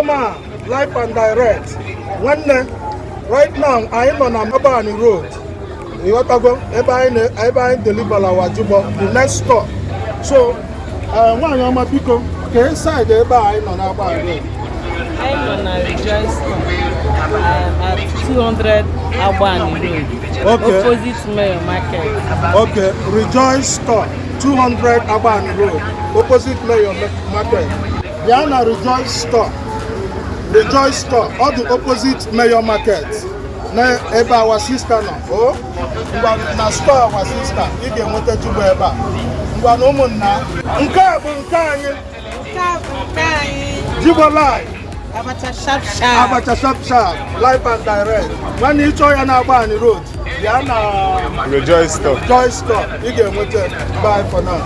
Jigbo Man, live and direct. Right now, I'm on Agbani road. You want to go? I deliver our Jigbo, the next stop. So, one of my people, inside the I'm on Agbani road. I'm on a rejoice at 200 Agbani road. Okay. Opposite Mayor Market. Okay, Rejoice Store, 200 Agbani road, opposite Mayor Market. Yana Rejoice Store, all the opposite Mayor Market. Na eba our sister now. Oh, na store our sister. You get what to do eba. Ngwa no munna. Nka anyị. Jigbo live. Abacha Sharp Sharp. Abacha Sharp Sharp, live and direct. When you show you na Agbani road, Yana Rejoice Store. You get what to buy for now.